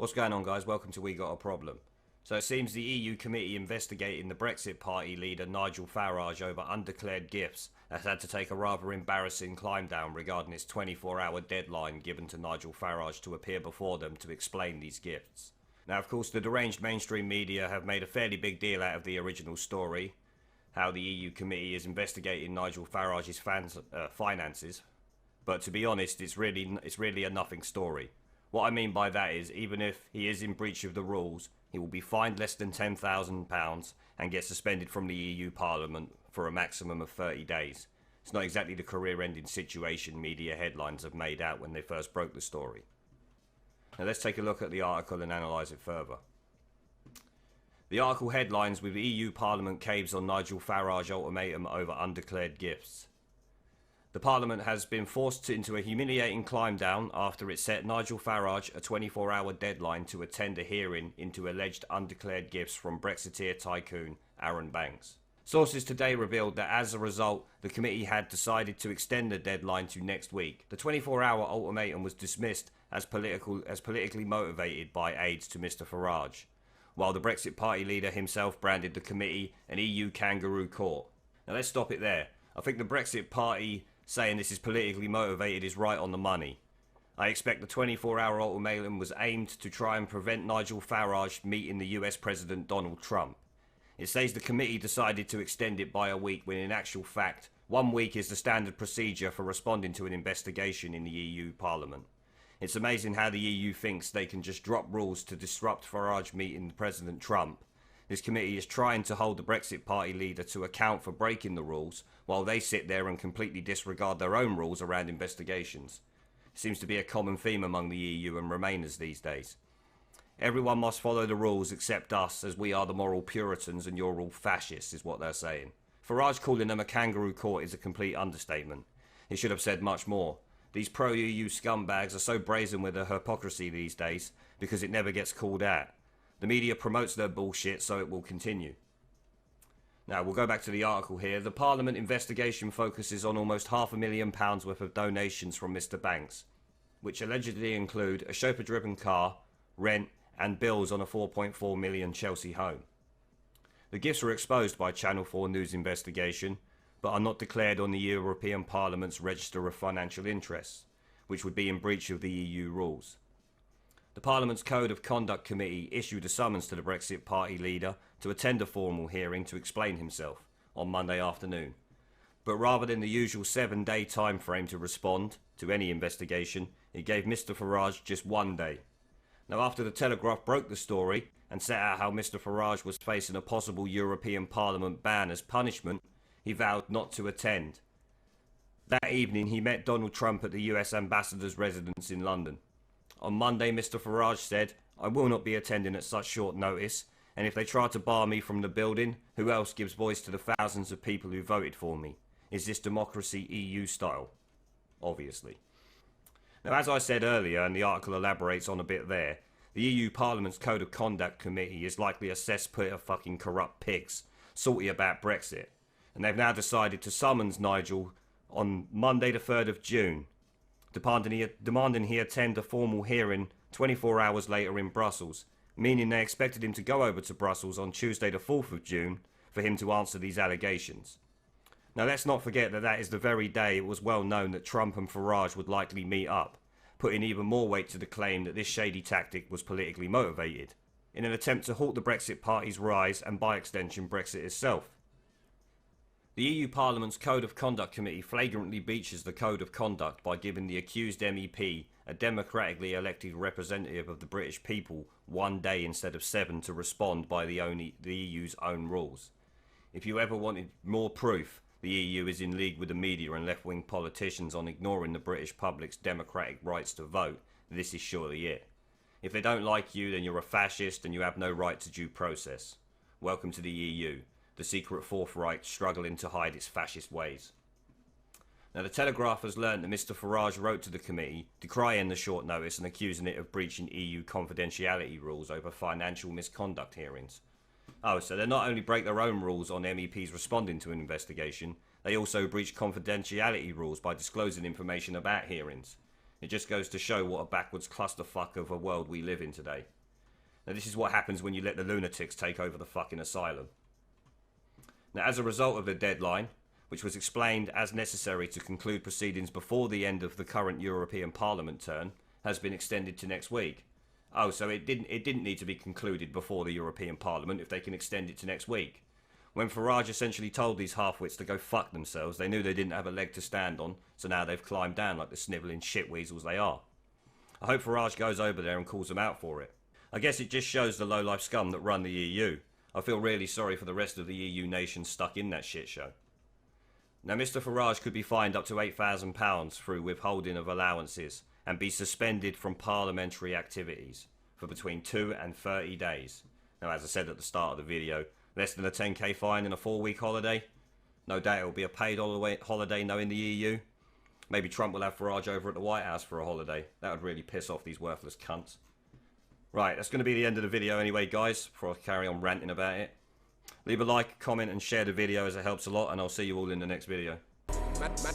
What's going on, guys? Welcome to We Got a Problem. So it seems the EU committee investigating the Brexit Party leader Nigel Farage over undeclared gifts has had to take a rather embarrassing climb down regarding his 24-hour deadline given to Nigel Farage to appear before them to explain these gifts. Now, of course, the deranged mainstream media have made a fairly big deal out of the original story, how the EU committee is investigating Nigel Farage's finances. But to be honest, it's really a nothing story. What I mean by that is, even if he is in breach of the rules, he will be fined less than £10,000 and get suspended from the EU Parliament for a maximum of 30 days. It's not exactly the career-ending situation media headlines have made out when they first broke the story. Now let's take a look at the article and analyse it further. The article headlines with EU Parliament caves on Nigel Farage ultimatum over undeclared gifts. The Parliament has been forced into a humiliating climb down after it set Nigel Farage a 24-hour deadline to attend a hearing into alleged undeclared gifts from Brexiteer tycoon Aaron Banks. Sources today revealed that as a result, the committee had decided to extend the deadline to next week. The 24-hour ultimatum was dismissed as politically motivated by aides to Mr Farage, while the Brexit Party leader himself branded the committee an EU kangaroo court. Now let's stop it there. I think the Brexit Party saying this is politically motivated is right on the money. I expect the 24-hour ultimatum was aimed to try and prevent Nigel Farage meeting the US President Donald Trump. It says the committee decided to extend it by a week when in actual fact 1 week is the standard procedure for responding to an investigation in the EU Parliament. It's amazing how the EU thinks they can just drop rules to disrupt Farage meeting President Trump. This committee is trying to hold the Brexit Party leader to account for breaking the rules, while they sit there and completely disregard their own rules around investigations. It seems to be a common theme among the EU and Remainers these days. Everyone must follow the rules except us, as we are the moral Puritans and you're all fascists, is what they're saying. Farage calling them a kangaroo court is a complete understatement. He should have said much more. These pro-EU scumbags are so brazen with their hypocrisy these days because it never gets called out. The media promotes their bullshit, so it will continue. Now, we'll go back to the article here. The Parliament investigation focuses on almost £500,000 worth of donations from Mr Banks, which allegedly include a chauffeur-driven car, rent, and bills on a £4.4 million Chelsea home. The gifts were exposed by Channel 4 News investigation, but are not declared on the European Parliament's Register of Financial Interests, which would be in breach of the EU rules. The Parliament's Code of Conduct Committee issued a summons to the Brexit Party leader to attend a formal hearing to explain himself on Monday afternoon. But rather than the usual 7-day time frame to respond to any investigation, it gave Mr Farage just 1 day. Now, after the Telegraph broke the story and set out how Mr Farage was facing a possible European Parliament ban as punishment, he vowed not to attend. That evening, he met Donald Trump at the US Ambassador's residence in London. On Monday, Mr Farage said, "I will not be attending at such short notice, and if they try to bar me from the building, who else gives voice to the thousands of people who voted for me? Is this democracy EU style?" Obviously. Now, as I said earlier, and the article elaborates on a bit there, the EU Parliament's Code of Conduct Committee is likely a cesspit of fucking corrupt pigs, salty about Brexit, and they've now decided to summons Nigel on Monday the 3rd of June, demanding he attend a formal hearing 24 hours later in Brussels, meaning they expected him to go over to Brussels on Tuesday the 4th of June for him to answer these allegations. Now let's not forget that that is the very day it was well known that Trump and Farage would likely meet up, putting even more weight to the claim that this shady tactic was politically motivated, in an attempt to halt the Brexit Party's rise and by extension Brexit itself. The EU Parliament's Code of Conduct Committee flagrantly breaches the Code of Conduct by giving the accused MEP, a democratically elected representative of the British people, 1 day instead of 7 to respond by the EU's own rules. If you ever wanted more proof, the EU is in league with the media and left-wing politicians on ignoring the British public's democratic rights to vote, this is surely it. If they don't like you, then you're a fascist and you have no right to due process. Welcome to the EU. The secret Fourth Reich struggling to hide its fascist ways. Now, the Telegraph has learnt that Mr Farage wrote to the committee, decrying the short notice and accusing it of breaching EU confidentiality rules over financial misconduct hearings. Oh, so they not only break their own rules on MEPs responding to an investigation, they also breach confidentiality rules by disclosing information about hearings. It just goes to show what a backwards clusterfuck of a world we live in today. Now, this is what happens when you let the lunatics take over the fucking asylum. Now, as a result of the deadline, which was explained as necessary to conclude proceedings before the end of the current European Parliament term, has been extended to next week. Oh, so it didn't need to be concluded before the European Parliament if they can extend it to next week. When Farage essentially told these half-wits to go fuck themselves, they knew they didn't have a leg to stand on, so now they've climbed down like the snivelling shitweasels they are. I hope Farage goes over there and calls them out for it. I guess it just shows the low-life scum that run the EU. I feel really sorry for the rest of the EU nations stuck in that shit show. Now, Mr Farage could be fined up to £8,000 through withholding of allowances and be suspended from parliamentary activities for between 2 and 30 days. Now, as I said at the start of the video, less than a 10k fine and a 4-week holiday. No doubt it will be a paid holiday knowing the EU. Maybe Trump will have Farage over at the White House for a holiday. That would really piss off these worthless cunts. Right, that's going to be the end of the video anyway, guys, before I carry on ranting about it. Leave a like, comment and share the video as it helps a lot, and I'll see you all in the next video.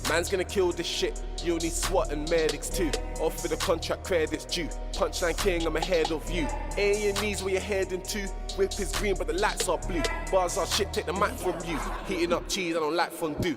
Man's gonna kill this shit, you'll need SWAT and medics too. Off for the contract credits due. Punchline king, I'm ahead of you. A&E's where you're heading to. Whip is green but the lights are blue. Bars are shit, take the mic from you. Heating up cheese, I don't like fondue.